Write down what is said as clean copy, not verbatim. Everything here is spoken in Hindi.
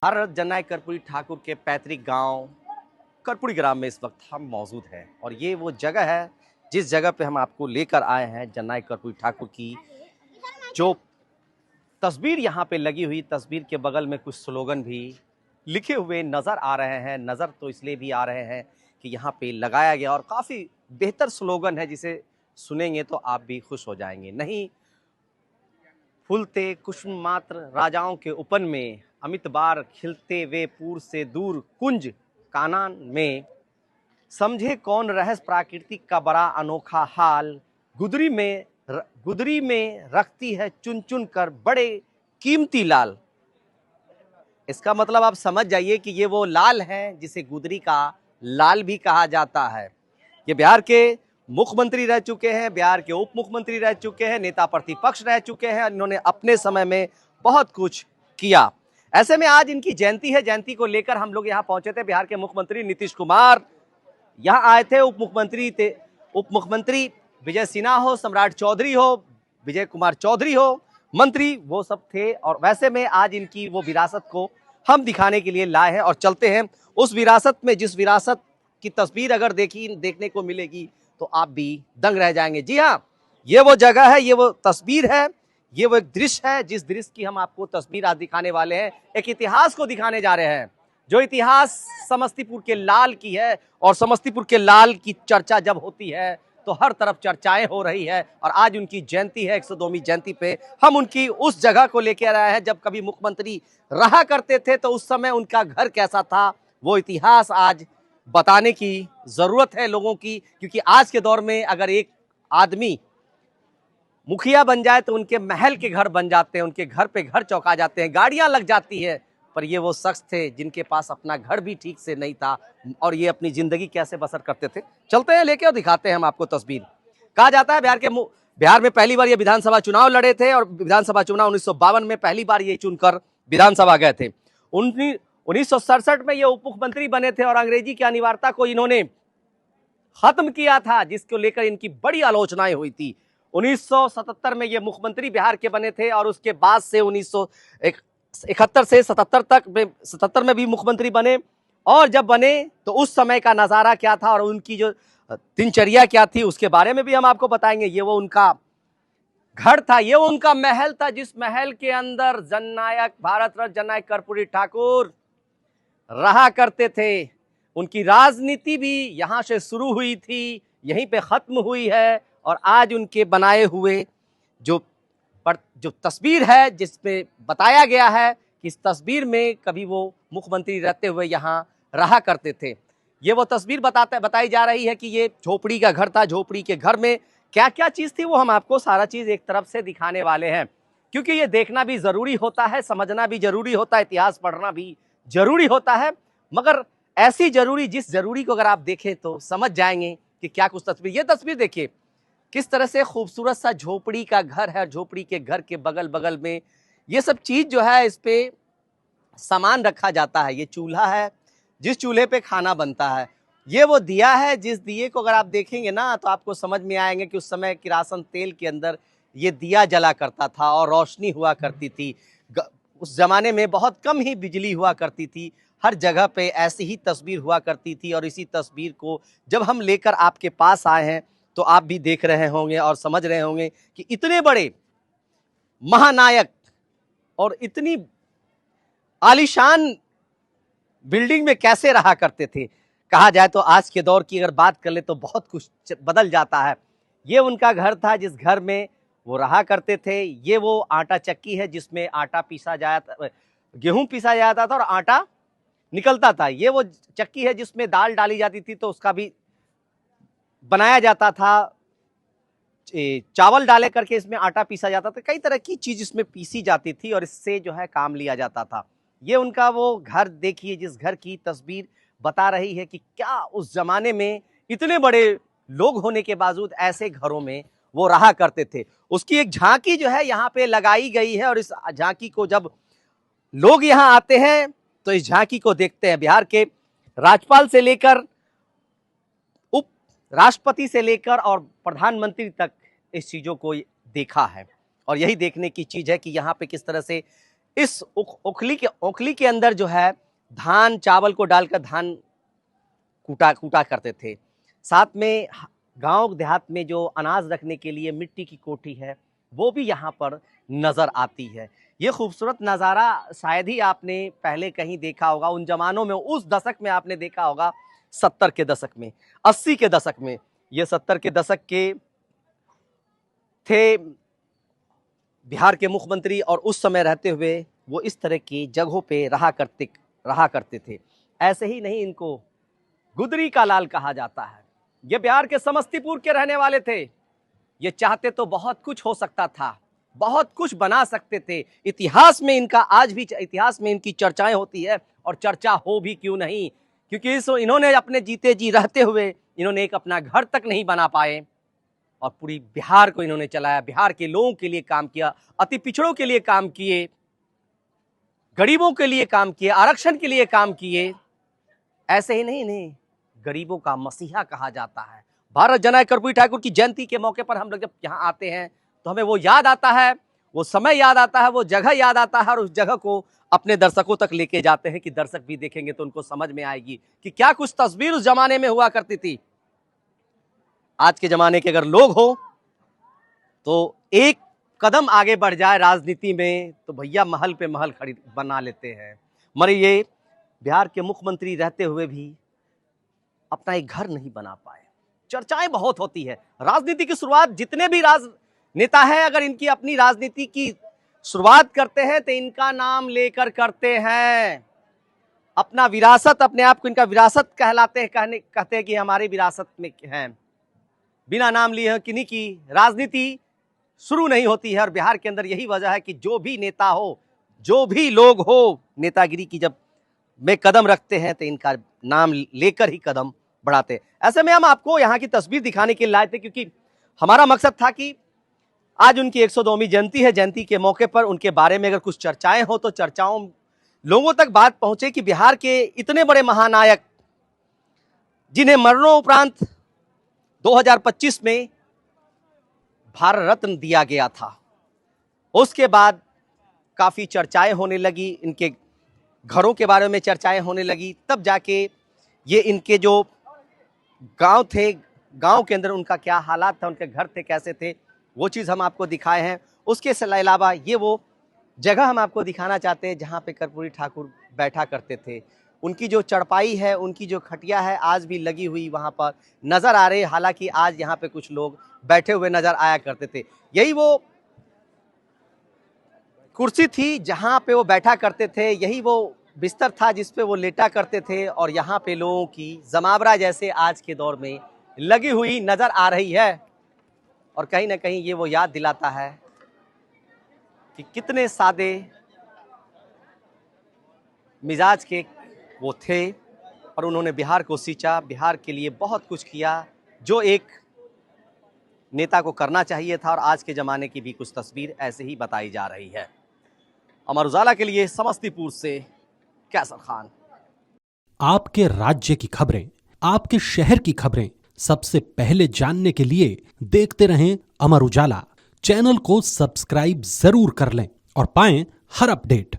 हर जननायक कर्पूरी ठाकुर के पैतृक गांव कर्पूरी ग्राम में इस वक्त हम मौजूद हैं और ये वो जगह है जिस जगह पे हम आपको लेकर आए हैं। जननायक कर्पूरी ठाकुर की जो तस्वीर यहाँ पे लगी हुई, तस्वीर के बगल में कुछ स्लोगन भी लिखे हुए नज़र आ रहे हैं। नज़र तो इसलिए भी आ रहे हैं कि यहाँ पे लगाया गया और काफ़ी बेहतर स्लोगन है, जिसे सुनेंगे तो आप भी खुश हो जाएंगे। नहीं फूलते कुसुम मात्र राजाओं के उपन में, अमित बार खिलते वे पूर से दूर कुंज कानन में, समझे कौन रहस्य प्राकृतिक का बड़ा अनोखा हाल, गुदरी में रखती है चुन चुन कर बड़े कीमती लाल। इसका मतलब आप समझ जाइए कि ये वो लाल है जिसे गुदरी का लाल भी कहा जाता है। ये बिहार के मुख्यमंत्री रह चुके हैं, बिहार के उप मुख्यमंत्री रह चुके हैं, नेता प्रतिपक्ष रह चुके हैं। इन्होंने अपने समय में बहुत कुछ किया। ऐसे में आज इनकी जयंती है। जयंती को लेकर हम लोग यहाँ पहुंचे थे। बिहार के मुख्यमंत्री नीतीश कुमार यहाँ आए थे, उप मुख्यमंत्री विजय सिन्हा हो, सम्राट चौधरी हो, विजय कुमार चौधरी हो, मंत्री वो सब थे। और वैसे में आज इनकी वो विरासत को हम दिखाने के लिए लाए हैं और चलते हैं उस विरासत में, जिस विरासत की तस्वीर अगर देखने को मिलेगी तो आप भी दंग रह जाएंगे। जी हाँ, ये वो जगह है, ये वो तस्वीर है, ये वो एक दृश्य है जिस दृश्य की हम आपको तस्वीर आज दिखाने वाले हैं। एक इतिहास को दिखाने जा रहे हैं, जो इतिहास समस्तीपुर के लाल की है। और समस्तीपुर के लाल की चर्चा जब होती है तो हर तरफ चर्चाएं हो रही है। और आज उनकी जयंती है, 102वीं जयंती पे हम उनकी उस जगह को लेकर आए हैं जब कभी मुख्यमंत्री रहा करते थे, तो उस समय उनका घर कैसा था, वो इतिहास आज बताने की जरूरत है लोगों की। क्योंकि आज के दौर में अगर एक आदमी मुखिया बन जाए तो उनके महल के घर बन जाते हैं, उनके घर पे घर चौंका जाते हैं, गाड़ियां लग जाती है। पर ये वो शख्स थे जिनके पास अपना घर भी ठीक से नहीं था और ये अपनी जिंदगी कैसे बसर करते थे। चलते हैं लेके और दिखाते हैं हम आपको तस्वीर। कहा जाता है बिहार में पहली बार ये विधानसभा चुनाव लड़े थे और विधानसभा चुनाव 1952 में पहली बार ये चुनकर विधानसभा गए थे। 1967 में ये उप मुख्यमंत्री बने थे और अंग्रेजी की अनिवार्यता को इन्होंने खत्म किया था, जिसको लेकर इनकी बड़ी आलोचनाएं हुई थी। 1977 में ये मुख्यमंत्री बिहार के बने थे और उसके बाद से 1971 से 77 में भी मुख्यमंत्री बने। और जब बने तो उस समय का नजारा क्या था और उनकी जो दिनचर्या क्या थी उसके बारे में भी हम आपको बताएंगे। ये वो उनका घर था, ये उनका महल था, जिस महल के अंदर जननायक भारत रत्न जननायक कर्पूरी ठाकुर रहा करते थे। उनकी राजनीति भी यहां से शुरू हुई थी, यहीं पे खत्म हुई है। और आज उनके बनाए हुए जो तस्वीर है जिसमें बताया गया है कि इस तस्वीर में कभी वो मुख्यमंत्री रहते हुए यहाँ रहा करते थे। ये वो तस्वीर बताई जा रही है कि ये झोपड़ी का घर था। झोपड़ी के घर में क्या क्या चीज थी वो हम आपको सारा चीज एक तरफ से दिखाने वाले हैं, क्योंकि ये देखना भी जरूरी होता है, समझना भी जरूरी होता है, इतिहास पढ़ना भी जरूरी होता है। मगर ऐसी जरूरी, जिस जरूरी को अगर आप देखें तो समझ जाएंगे कि क्या कुछ तस्वीर। ये तस्वीर देखिए किस तरह से खूबसूरत सा झोपड़ी का घर है। झोपड़ी के घर के बगल बगल में ये सब चीज जो है, इस पे सामान रखा जाता है। ये चूल्हा है जिस चूल्हे पे खाना बनता है। ये वो दिया है जिस दिए को अगर आप देखेंगे ना तो आपको समझ में आएंगे कि उस समय किरासन तेल के अंदर ये दिया जला करता था और रोशनी हुआ करती थी। उस जमाने में बहुत कम ही बिजली हुआ करती थी, हर जगह पे ऐसी ही तस्वीर हुआ करती थी। और इसी तस्वीर को जब हम लेकर आपके पास आए हैं तो आप भी देख रहे होंगे और समझ रहे होंगे कि इतने बड़े महानायक और इतनी आलीशान बिल्डिंग में कैसे रहा करते थे। कहा जाए तो आज के दौर की अगर बात कर ले तो बहुत कुछ बदल जाता है। ये उनका घर था जिस घर में वो रहा करते थे। ये वो आटा चक्की है जिसमें आटा पीसा जाता, गेहूं पीसा जाता था और आटा निकलता था। ये वो चक्की है जिसमें दाल डाली जाती थी तो उसका भी बनाया जाता था। चावल डाले करके इसमें आटा पीसा जाता था, कई तरह की चीज इसमें पीसी जाती थी और इससे जो है काम लिया जाता था। ये उनका वो घर देखिए जिस घर की तस्वीर बता रही है कि क्या उस जमाने में इतने बड़े लोग होने के बावजूद ऐसे घरों में वो रहा करते थे। उसकी एक झांकी जो है यहाँ पे लगाई गई है और इस झांकी को जब लोग यहाँ आते हैं तो इस झांकी को देखते हैं। बिहार के राज्यपाल से लेकर उप राष्ट्रपति से लेकर और प्रधानमंत्री तक इस चीजों को देखा है। और यही देखने की चीज है कि यहाँ पे किस तरह से इस ओखली के अंदर जो है धान चावल को डालकर धान कूटा करते थे। साथ में गांव देहात में जो अनाज रखने के लिए मिट्टी की कोठी है वो भी यहाँ पर नज़र आती है। ये खूबसूरत नज़ारा शायद ही आपने पहले कहीं देखा होगा। उन जमानों में, उस दशक में आपने देखा होगा, 70 के दशक में, 80 के दशक में। ये 70 के दशक के थे बिहार के मुख्यमंत्री और उस समय रहते हुए वो इस तरह की जगहों पे रहा करते थे। ऐसे ही नहीं, इनको गुदरी का लाल कहा जाता है। ये बिहार के समस्तीपुर के रहने वाले थे। ये चाहते तो बहुत कुछ हो सकता था, बहुत कुछ बना सकते थे। इतिहास में इनका आज भी इतिहास में इनकी चर्चाएं होती है, और चर्चा हो भी क्यों नहीं, क्योंकि इन्होंने अपने जीते जी रहते हुए इन्होंने एक अपना घर तक नहीं बना पाए और पूरी बिहार को इन्होंने चलाया। बिहार के लोगों के लिए काम किया, अति पिछड़ों के लिए काम किए, गरीबों के लिए काम किए, आरक्षण के लिए काम किए। ऐसे ही नहीं, इन्हें गरीबों का मसीहा कहा जाता है। भारत जननायक कर्पूरी ठाकुर की जयंती के मौके पर हम लोग जब यहाँ आते हैं तो हमें वो याद आता है, वो समय याद आता है, वो जगह याद आता है, और उस जगह को अपने दर्शकों तक लेके जाते हैं कि दर्शक भी देखेंगे तो उनको समझ में आएगी कि क्या कुछ तस्वीर उस जमाने में हुआ करती थी। आज के जमाने के अगर लोग हो तो एक कदम आगे बढ़ जाए राजनीति में तो भैया महल पे महल खरीद बना लेते हैं। मगर ये बिहार के मुख्यमंत्री रहते हुए भी अपना एक घर नहीं बना पाए। चर्चाएं बहुत होती है। राजनीति की शुरुआत जितने भी राजनेता हैं, अगर इनकी अपनी राजनीति की शुरुआत करते हैं तो इनका नाम लेकर करते हैं। अपना विरासत, अपने आप को इनका विरासत कहलाते हैं, कहते हैं कि हमारी विरासत में है। बिना नाम लिए किन्हीं की राजनीति शुरू नहीं होती है। और बिहार के अंदर यही वजह है कि जो भी नेता हो, जो भी लोग हो, नेतागिरी की जब में कदम रखते हैं तो इनका नाम लेकर ही कदम बढ़ाते हैं। ऐसे में हम आपको यहाँ की तस्वीर दिखाने के लिए लाए थे, क्योंकि हमारा मकसद था कि आज उनकी 102वीं जयंती है। जयंती के मौके पर उनके बारे में अगर कुछ चर्चाएं हो तो चर्चाओं लोगों तक बात पहुंचे कि बिहार के इतने बड़े महानायक जिन्हें मरणोपरांत 2025 में भारत रत्न दिया गया था, उसके बाद काफ़ी चर्चाएं होने लगी, इनके घरों के बारे में चर्चाएं होने लगी। तब जाके ये इनके जो गांव थे, गांव के अंदर उनका क्या हालात था, उनके घर थे कैसे थे, वो चीज़ हम आपको दिखाए हैं। उसके अलावा ये वो जगह हम आपको दिखाना चाहते हैं जहाँ पे कर्पूरी ठाकुर बैठा करते थे। उनकी जो चढ़पाई है, उनकी जो खटिया है, आज भी लगी हुई वहाँ पर नज़र आ रही है। हालांकि आज यहाँ पे कुछ लोग बैठे हुए नज़र आया करते थे। यही वो कुर्सी थी जहाँ पे वो बैठा करते थे, यही वो बिस्तर था जिस पे वो लेटा करते थे, और यहाँ पे लोगों की जमावड़ा जैसे आज के दौर में लगी हुई नज़र आ रही है। और कहीं ना कहीं ये वो याद दिलाता है कि कितने सादे मिजाज के वो थे, और उन्होंने बिहार को सींचा, बिहार के लिए बहुत कुछ किया जो एक नेता को करना चाहिए था। और आज के ज़माने की भी कुछ तस्वीर ऐसे ही बताई जा रही है। अमर उजाला के लिए समस्तीपुर से कैसर खान। आपके राज्य की खबरें, आपके शहर की खबरें सबसे पहले जानने के लिए देखते रहें अमर उजाला। चैनल को सब्सक्राइब जरूर कर लें और पाएं हर अपडेट।